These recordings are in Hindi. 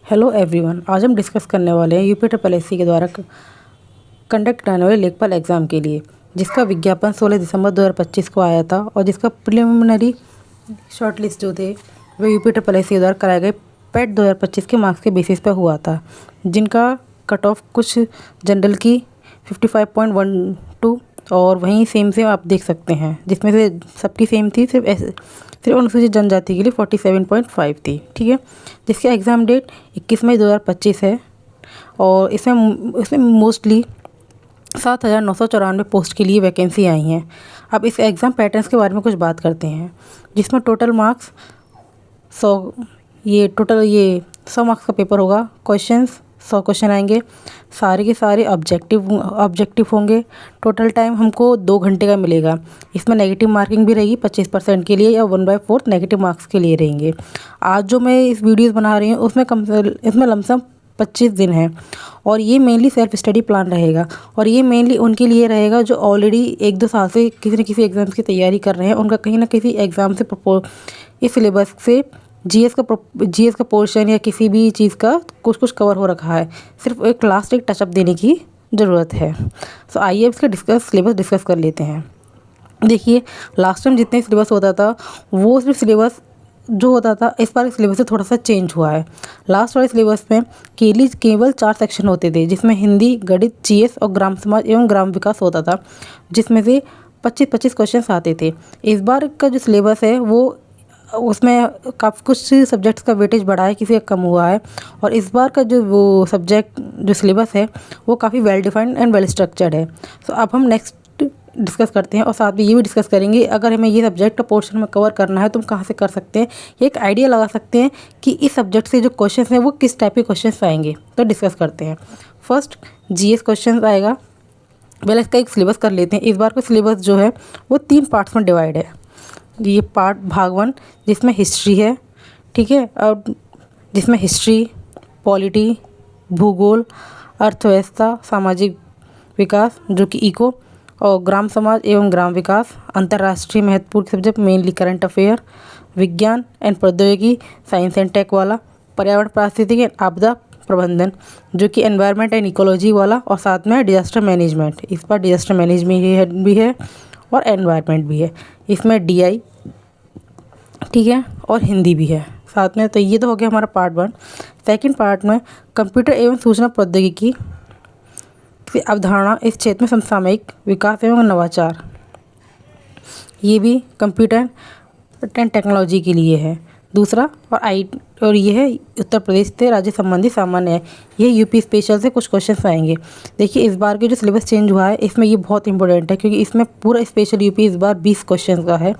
हेलो एवरीवन, आज हम डिस्कस करने वाले हैं यूपी ट्रिपल एससी के द्वारा कंडक्ट करने वाले लेखपाल एग्ज़ाम के लिए, जिसका विज्ञापन 16 दिसंबर 2025 को आया था और जिसका प्रिलिमिनरी शॉर्टलिस्ट जो थे वो यूपी ट्रिपल एससी के द्वारा कराए गए पेट 2025 के मार्क्स के बेसिस पर हुआ था, जिनका कट ऑफ कुछ जनरल की 55.12 और वहीं सेम आप देख सकते हैं, जिसमें से सबकी सेम थी, सिर्फ अनुसूचित जनजाति के लिए 47.5 थी। ठीक है, जिसका एग्ज़ाम डेट 21 मई 2025 है और इसमें मोस्टली 7,994 पोस्ट के लिए वैकेंसी आई हैं। अब इस एग्ज़ाम पैटर्न्स के बारे में कुछ बात करते हैं, जिसमें टोटल मार्क्स 100 मार्क्स का पेपर होगा। क्वेश्चंस 100 क्वेश्चन आएंगे, सारे के सारे ऑब्जेक्टिव होंगे। टोटल टाइम हमको 2 घंटे का मिलेगा। इसमें नेगेटिव मार्किंग भी रहेगी 25% के लिए या 1/4 नेगेटिव मार्क्स के लिए रहेंगे। आज जो मैं इस वीडियोस बना रही हूँ इसमें लमसम 25 दिन है और ये मेनली सेल्फ स्टडी प्लान रहेगा और ये मेनली उनके लिए रहेगा जो ऑलरेडी 1-2 साल से किसी न किसी एग्ज़ाम्स की तैयारी कर रहे हैं। उनका कहीं ना किसी एग्ज़ाम से इस सिलेबस से जीएस का पोर्शन या किसी भी चीज़ का कुछ कवर हो रखा है, सिर्फ एक टचअप देने की ज़रूरत है। सो आइए इसका सिलेबस डिस्कस कर लेते हैं। देखिए, लास्ट टाइम जितने सिलेबस होता था वो सिर्फ सिलेबस जो होता था, इस बार सिलेबस से थोड़ा सा चेंज हुआ है। लास्ट वाले सिलेबस में केवल 4 सेक्शन होते थे, जिसमें हिंदी, गणित, जीएस और ग्राम समाज एवं ग्राम विकास होता था, जिसमें से 25-25 क्वेश्चन आते थे। इस बार का जो सिलेबस है वो उसमें काफ़ी कुछ सब्जेक्ट्स का वेटेज बढ़ा है, किसी का कम हुआ है और इस बार का जो सिलेबस है वो काफ़ी well defined and well structured है। सो अब हम नेक्स्ट डिस्कस करते हैं और साथ में ये भी डिस्कस करेंगे अगर हमें ये सब्जेक्ट पोर्शन में कवर करना है तो हम कहाँ से कर सकते हैं, ये एक आइडिया लगा सकते हैं कि इस सब्जेक्ट से जो क्वेश्चन हैं वो किस टाइप के क्वेश्चन आएंगे। तो डिस्कस करते हैं। फर्स्ट जीएस क्वेश्चन आएगा। पहले इसका एक सिलेबस कर लेते हैं। इस बार का सिलेबस जो है वो 3 पार्ट्स में डिवाइड है। ये पार्ट भाग 1 जिसमें हिस्ट्री है, ठीक है, और जिसमें हिस्ट्री, पॉलिटी, भूगोल, अर्थव्यवस्था, सामाजिक विकास जो कि इको, और ग्राम समाज एवं ग्राम विकास, अंतर्राष्ट्रीय महत्वपूर्ण सब्जेक्ट मेनली करंट अफेयर, विज्ञान एंड प्रौद्योगिकी साइंस एंड टेक वाला, पर्यावरण पारिस्थितिकी एंड आपदा प्रबंधन जो कि एनवायरनमेंट एंड इकोलॉजी वाला, और साथ में डिजास्टर मैनेजमेंट। इस पर डिजास्टर मैनेजमेंट भी है और एनवायरनमेंट भी है। इसमें डीआई, ठीक है, और हिंदी भी है साथ में। तो ये तो हो गया हमारा पार्ट 1। सेकंड पार्ट में कंप्यूटर एवं सूचना प्रौद्योगिकी की अवधारणा इस क्षेत्र में समसामयिक विकास एवं नवाचार, ये भी कंप्यूटर एंड टेक्नोलॉजी के लिए है। दूसरा और ये है उत्तर प्रदेश से राज्य संबंधी सामान्य है। ये यूपी स्पेशल से कुछ क्वेश्चंस आएंगे। देखिए, इस बार के जो सिलेबस चेंज हुआ है इसमें ये बहुत इंपॉर्टेंट है, क्योंकि इसमें पूरा स्पेशल यूपी इस बार 20 क्वेश्चन का है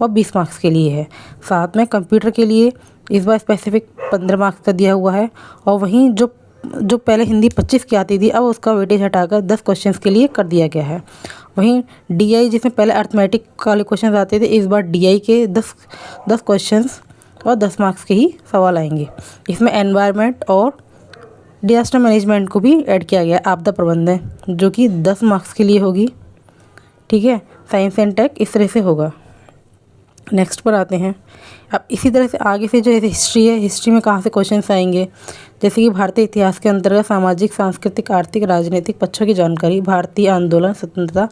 और 20 मार्क्स के लिए है। साथ में कंप्यूटर के लिए इस बार स्पेसिफिक 15 मार्क्स का दिया हुआ है और वहीं जो पहले हिंदी 25 की आती थी अब उसका वेटेज हटाकर 10 क्वेश्चंस के लिए कर दिया गया है। वहीं डीआई जिसमें पहले अर्थमेटिक वाले क्वेश्चन आते थे, इस बार डीआई के 10 क्वेश्चंस और 10 मार्क्स के ही सवाल आएंगे। इसमें एनवायरनमेंट और डिजास्टर मैनेजमेंट को भी ऐड किया गया, आपदा प्रबंधन, जो कि 10 मार्क्स के लिए होगी। ठीक है, साइंस एंड टेक इस तरह से होगा। नेक्स्ट पर आते हैं। अब इसी तरह से आगे से जो हिस्ट्री है, हिस्ट्री में कहाँ से क्वेश्चंस आएंगे, जैसे कि भारतीय इतिहास के अंतर्गत सामाजिक, सांस्कृतिक, आर्थिक, राजनीतिक पक्षों की जानकारी, भारतीय आंदोलन, स्वतंत्रता,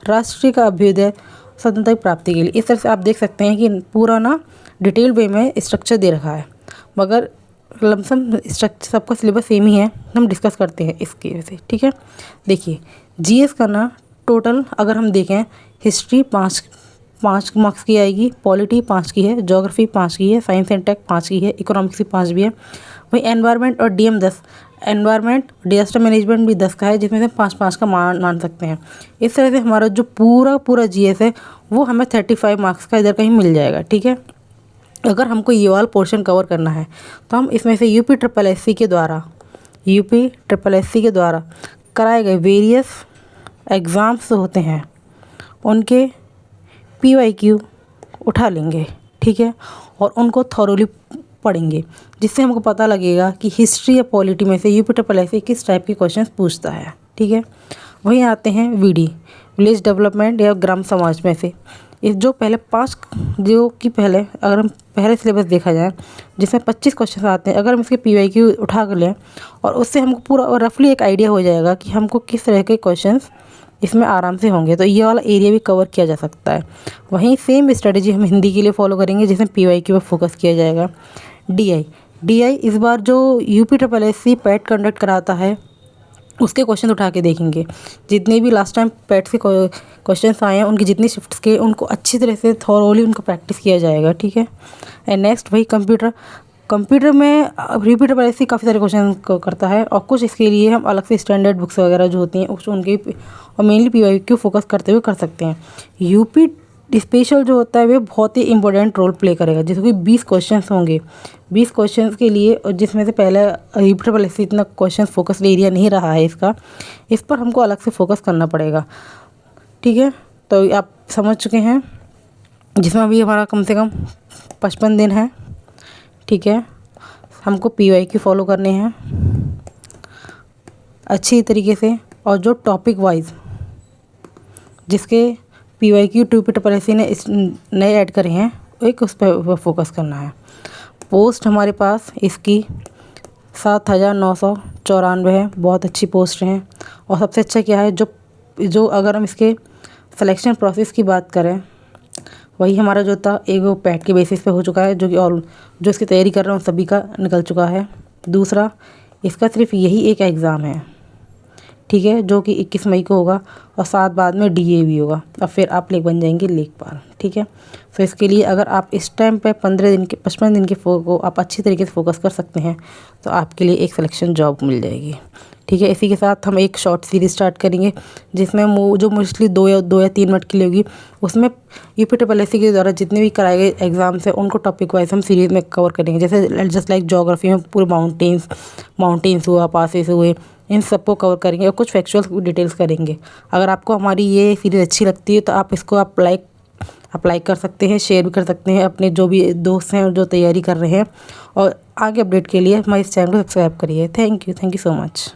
राष्ट्रीय का अभ्युदय, स्वतंत्रता की प्राप्ति के लिए। इस तरह से आप देख सकते हैं कि पूरा ना डिटेल वे में स्ट्रक्चर दे रखा है, मगर लमसम स्ट्रक्चर सबका सिलेबस सेम ही है। हम डिस्कस करते हैं इसकी वजह से। ठीक है, देखिए जीएस का ना टोटल अगर हम देखें, हिस्ट्री 5 मार्क्स की आएगी, पॉलिटी 5 की है, ज्योग्राफी 5 की है, साइंस एंड टेक 5 की है, इकोनॉमिक्स की 5 भी है। वहीं एनवायरनमेंट और डीएम 10, एनवायरनमेंट डिजास्टर मैनेजमेंट भी 10 का है, जिसमें से 5-5 का मान सकते हैं। इस तरह से हमारा जो पूरा जीएस है वो हमें 35 मार्क्स का इधर कहीं मिल जाएगा। ठीक है, अगर हमको ये वाला पोर्शन कवर करना है तो हम इसमें से यूपी ट्रिपल एससी के द्वारा कराए गए वेरियस एग्ज़ाम्स होते हैं उनके पीवाईक्यू उठा लेंगे। ठीक है, और उनको थॉरोली पढ़ेंगे, जिससे हमको पता लगेगा कि हिस्ट्री या पॉलिटी में से यूपी ट्रिपल एससी किस टाइप के क्वेश्चन पूछता है। ठीक है, वहीं आते हैं विलेज डेवलपमेंट या ग्राम समाज में से। इस जो पहले 5 जो कि पहले अगर हम पहले सिलेबस देखा जाए जिसमें 25 क्वेश्चन आते हैं, अगर हम इसके PYQ उठा कर लें और उससे हमको पूरा रफली एक आइडिया हो जाएगा कि हमको किस तरह के क्वेश्चंस इसमें आराम से होंगे, तो ये वाला एरिया भी कवर किया जा सकता है। वहीं सेम स्ट्रेटजी हम हिंदी के लिए फॉलो करेंगे जिसमें PYQ पर फोकस किया जाएगा। DI इस बार जो UPSSC पैट कंडक्ट कराता है उसके क्वेश्चन उठा के देखेंगे। जितने भी लास्ट टाइम पैट से क्वेश्चंस आए हैं उनकी जितनी शिफ्ट्स के उनको अच्छी तरह से थॉरोली उनको प्रैक्टिस किया जाएगा, ठीक है। एंड नेक्स्ट वही कंप्यूटर में UPSSC काफ़ी सारे क्वेश्चन करता है और कुछ इसके लिए हम अलग से स्टैंडर्ड बुक्स वगैरह जो होती हैं उनके और मेनली PYQ फोकस करते हुए कर सकते हैं। यूपी स्पेशल जो होता है वो बहुत ही इंपॉर्टेंट रोल प्ले करेगा, जिसमें कि 20 क्वेश्चंस होंगे। 20 क्वेश्चंस के लिए, और जिसमें से पहले UPSSC इतना क्वेश्चन फोकस एरिया नहीं रहा है इसका, इस पर हमको अलग से फोकस करना पड़ेगा, ठीक है। तो आप समझ चुके हैं, जिसमें अभी हमारा कम से कम 55 दिन है, ठीक है। हमको PYQ फॉलो करने हैं अच्छी तरीके से, और जो टॉपिक वाइज जिसके PYQ UPSSC ने इस नए ऐड करे हैं एक उस पर फोकस करना है। पोस्ट हमारे पास इसकी 7,994 है, बहुत अच्छी पोस्ट हैं। और सबसे अच्छा क्या है, जो अगर हम इसके सिलेक्शन प्रोसेस की बात करें, वही हमारा जो था एक वो पैट के बेसिस पे हो चुका है, जो कि और जो इसकी तैयारी कर रहे हैं सभी का निकल चुका है। दूसरा, इसका सिर्फ यही एक एग्ज़ाम है, ठीक है, जो कि 21 मई को होगा, और साथ बाद में DA भी होगा, और फिर आप बन जाएंगे लेखपाल, ठीक है। तो इसके लिए अगर आप इस टाइम पे 55 दिन के को आप अच्छी तरीके से फोकस कर सकते हैं तो आपके लिए एक सिलेक्शन जॉब मिल जाएगी, ठीक है। इसी के साथ हम एक शॉर्ट सीरीज़ स्टार्ट करेंगे जिसमें जो मोस्टली 2 या 3 मिनट के लिए होगी। उसमें UPSSC के द्वारा जितने भी कराए गए एग्जाम्स हैं उनको टॉपिक वाइज हम सीरीज़ में कवर करेंगे। जैसे जस्ट लाइक ज्योग्राफी में पूरे माउंटेन्स हुआ, पासेस हुए, इन सबको कवर करेंगे और कुछ फैक्चुअल डिटेल्स करेंगे। अगर आपको हमारी ये सीरीज़ अच्छी लगती है तो आप इसको अप्लाई कर सकते हैं, शेयर भी कर सकते हैं अपने जो भी दोस्त हैं और जो तैयारी कर रहे हैं। और आगे अपडेट के लिए हमारे इस चैनल को सब्सक्राइब करिए। Thank you so much.